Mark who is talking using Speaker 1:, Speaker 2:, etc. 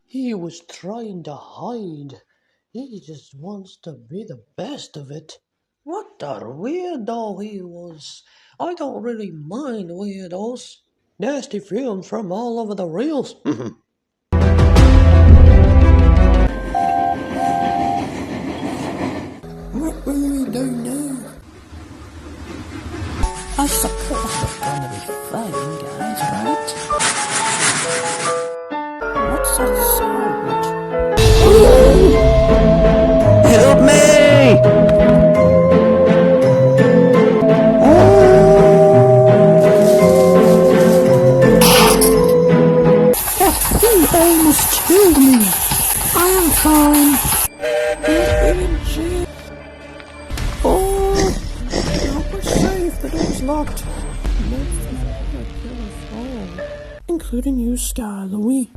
Speaker 1: He was trying to hide. He just wants to be the best of it. What a weirdo he was. I don't really mind weirdos. Nasty films from all over the reels.
Speaker 2: What will we do now? I suppose we're going to be fighting, guys, right? What's that sound?
Speaker 3: Help me!
Speaker 2: He almost killed me. I am fine. Oh, we're safe. The door's locked. Including you, Sky Louie.